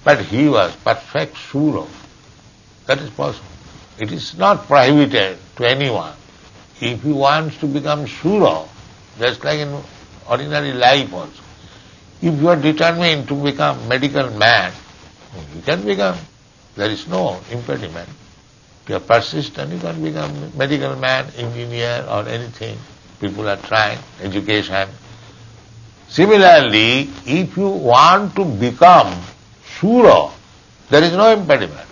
But he was perfect Sura. That is possible. It is not prohibited to anyone. If he wants to become Sura, just like in ordinary life also, if you are determined to become medical man, you can become. There is no impediment. If you are persistent, you can become medical man, engineer or anything. People are trying, education. Similarly, if you want to become Sura, there is no impediment.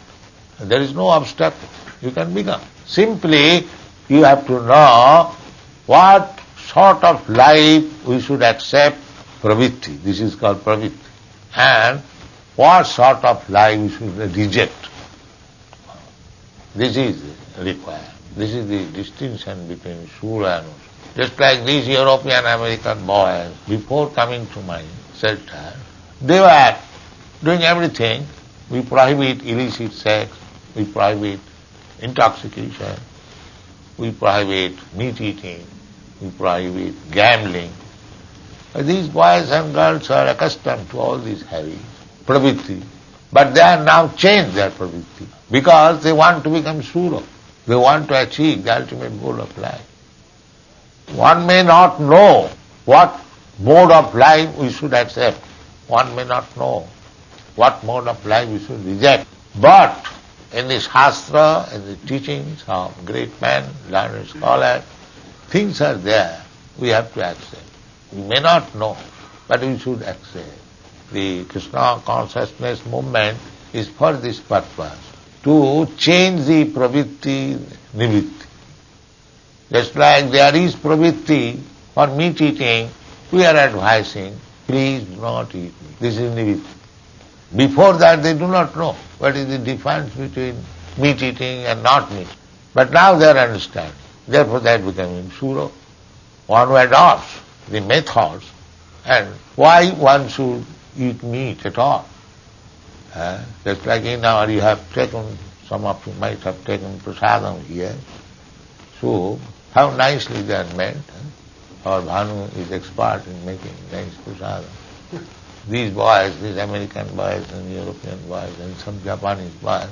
There is no obstacle. You can become. Simply, you have to know what sort of life we should accept, pravritti. This is called pravritti. And what sort of life we should reject. This is required. This is the distinction between Sura and Usura. Just like these European American boys, before coming to my shelter, they were doing everything. We prohibit illicit sex, we prohibit intoxication, we prohibit meat eating, we prohibit gambling. These boys and girls are accustomed to all these habits, pravritti. But they have now changed their pravritti because they want to become Sura. They want to achieve the ultimate goal of life. One may not know what mode of life we should accept. One may not know what mode of life we should reject. But in the Shastra, in the teachings of great men, learned scholars, things are there. We have to accept. We may not know, but we should accept. The Krishna consciousness movement is for this purpose, to change the pravritti nivitti. Just like there is pravritti for meat eating, we are advising, please do not eat meat. This is nivitti. Before that they do not know what is the difference between meat eating and not meat. But now they are understanding. Therefore they are becoming Sura. One who adopts the methods and why one should eat meat at all. Just like in our you have taken, some of you might have taken prasadam here. So how nicely they are made. Our Bhanu is expert in making nice prasadam. These boys, these American boys and European boys and some Japanese boys,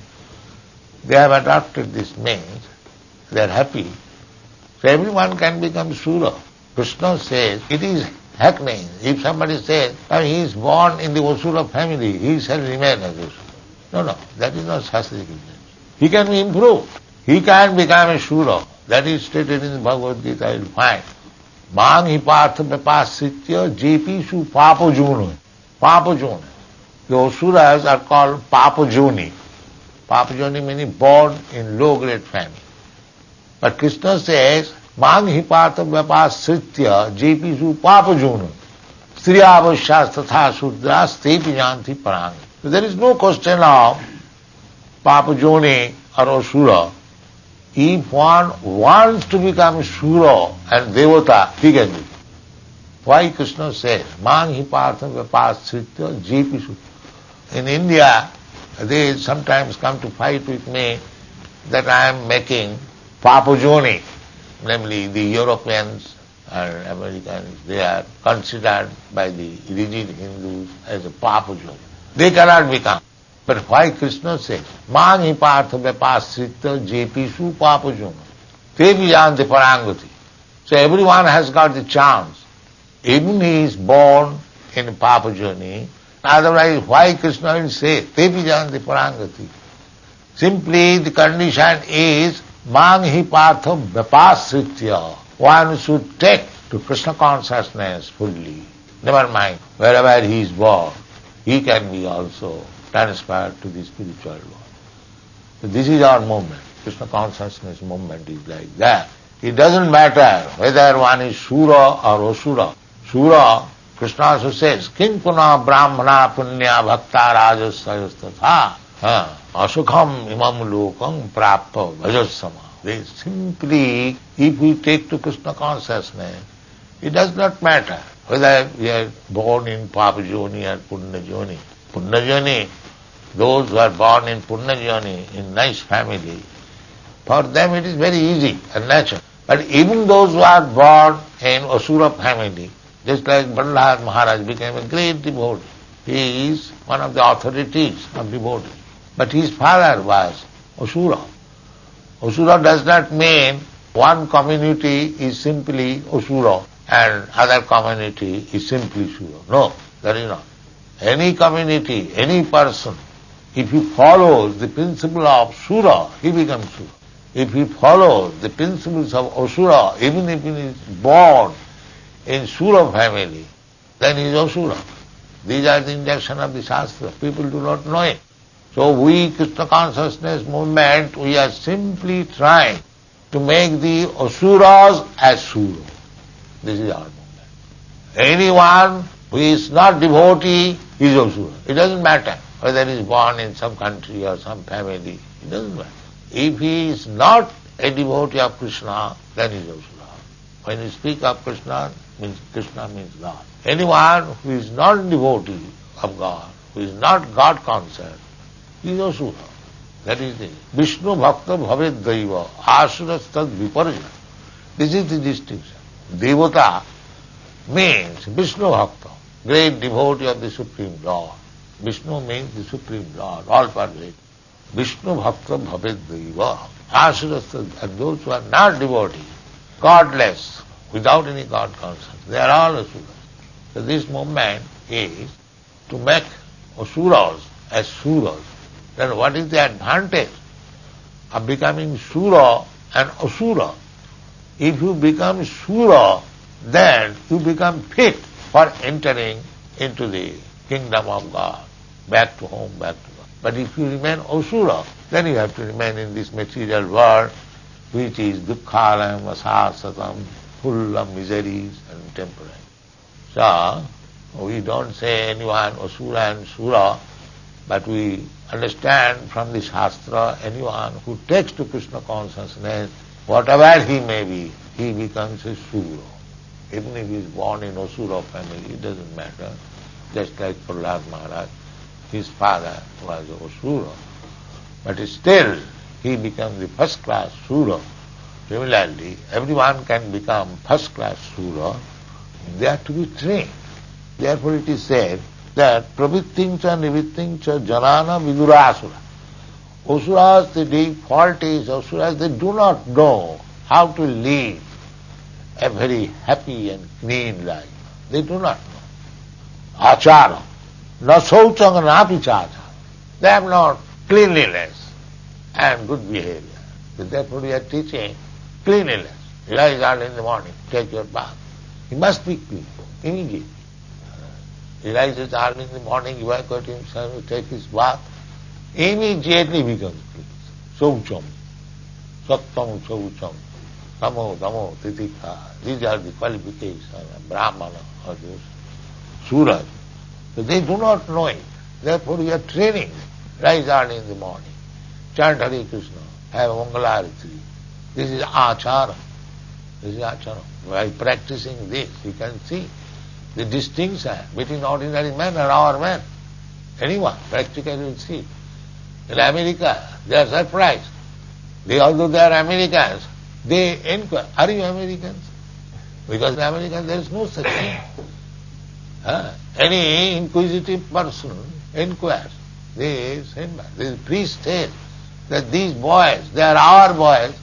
they have adopted this means. They are happy. So everyone can become Sura. Krishna says, it is hackneying. If somebody says, he is born in the Asura family, he shall remain as Asura. No, that is not Shastric evidence. He can be improved. He can become a Sura. That is stated in the Bhagavad Gita, you will find. Mang hi partha vipasritya jepishu papajuna. Papajuna. The Asuras are called papajoni. Papajoni meaning born in low-grade family. But Krishna says, Mang hi partha vipasritya jepishu papajuna. Striyavasyas tatha sudras tepi janti parang. So there is no question of papajoni or Asura. If one wants to become Sura and Devata, he can be. Why Krishna says, Mang hi partha vipasritya jepishu. In India, they sometimes come to fight with me that I am making papajoni, namely the Europeans and Americans, they are considered by the rigid Hindus as a papajoni. They cannot become. But why Krishna says, Mang hi partha vipasritya jepishu papajona. Te vijanti parangati. So everyone has got the chance. Even he is born in papajoni, otherwise why Krishna will say, Te vijanti parangati. Simply the condition is, Mang hi partha vipasritya. One should take to Krishna consciousness fully. Never mind, wherever he is born, he can be also transferred to the spiritual world. So this is our movement. Krishna consciousness movement is like that. It doesn't matter whether one is Sura or Asura. Sura, Krishna also says, King puna brahmana punya bhakta rajasayastatha asukham imam lokam prapta bhajasama. They simply, if we take to Krishna consciousness, it does not matter whether we are born in papajoni or punyajoni. Punyajoni, those who are born in punyajoni, in nice family, for them it is very easy and natural. But even those who are born in Asura family, just like Prahlad Maharaj became a great devotee. He is one of the authorities of devotees. But his father was Asura. Asura does not mean one community is simply Asura and other community is simply Sura. No, that is not. Any community, any person, if he follows the principle of Sura, he becomes Sura. If he follows the principles of Asura, even if he is born in Sura family, then he is Asura. These are the injunction of the Shastra. People do not know it. So we, Krishna consciousness movement, we are simply trying to make the Asuras as Sura. This is our movement. Anyone who is not devotee is Asura. It doesn't matter whether he is born in some country or some family. It doesn't matter. If he is not a devotee of Krishna, then he is Asura. When you speak of Krishna means God. Anyone who is not a devotee of God, who is not God conscious, he is Asura. That is the Vishnu Bhakta Bhaved Daiva Asura Stad Viparja. This is the distinction. Devata means Vishnu Bhakta, great devotee of the Supreme Lord. Vishnu means the Supreme Lord, all pervading. Vishnu Bhakta Bhaved Daiva Asura Stad. And those who are not devotees, godless, without any God consciousness, they are all Asuras. So this movement is to make Asuras as Suras. Then what is the advantage of becoming Sura and Asura? If you become Sura, then you become fit for entering into the kingdom of God, back to home, back to God. But if you remain Asura, then you have to remain in this material world, which is dukkhalam, asasatam, full of miseries and temporary. So, we don't say anyone Asura and Sura, but we understand from the Shastra, anyone who takes to Krishna consciousness, whatever he may be, he becomes a Sura. Even if he is born in Asura family, it doesn't matter. Just like Prahlad Maharaj, his father was Asura. But still, he becomes the first class Sura. Similarly, everyone can become first class Sura. They have to be trained. Therefore it is said that pravittincha nivittincha janana vidurasura. Asuras, the default is Asuras, they do not know how to live a very happy and clean life. They do not know. Achara. Na sauchanga na pichacha. They have not cleanliness and good behavior. So therefore we are teaching cleanliness. Rise early in the morning, take your bath. He must be clean immediately. He rises early in the morning, evacuate himself, take his bath, immediately becomes clean. Saucham, sattam saucham, tamo damo titikha. These are the qualifications of Brahmana or those Suras. So they do not know it. Therefore we are training them. Rise early in the morning, chant Hare Krishna, have Mangalarati. This is achara. This is achara. By practicing this, you can see the distinction between ordinary man and our man. Anyone practically will see. In America, they are surprised. Although they are Americans, they inquire, are you Americans? Because in America there is no such thing. Any inquisitive person inquires. This priest says that these boys, they are our boys,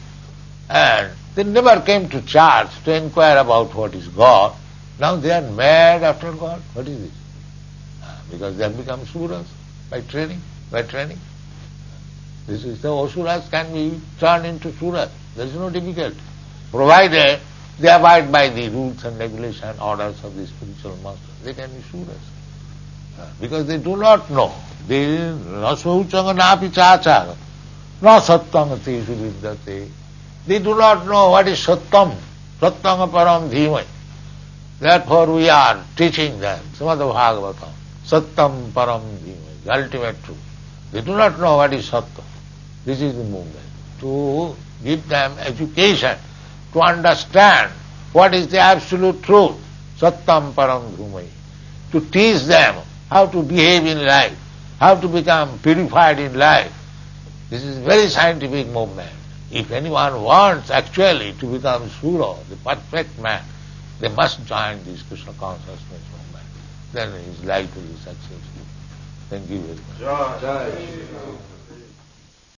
and they never came to church to inquire about what is God. Now they are mad after God. What is this? Because they have become Suras by training. This is the Asuras can be turned into Suras. There is no difficulty. Provided they abide by the rules and regulations, orders of the spiritual master, they can be Suras. Because they do not know. They na sauchanga na pichacha, na sattanga teshu vidyate. They do not know what is sattam, sattanga param dhimai. Therefore we are teaching them, Srimad Bhagavatam, sattam param dhimai, the ultimate truth. They do not know what is sattam. This is the movement. To give them education, to understand what is the absolute truth, sattam param dhimai. To teach them how to behave in life, how to become purified in life. This is a very scientific movement. If anyone wants actually to become Sura, the perfect man, they must join this Krishna consciousness movement. then he is likely to be successful. Thank you very much. Jai.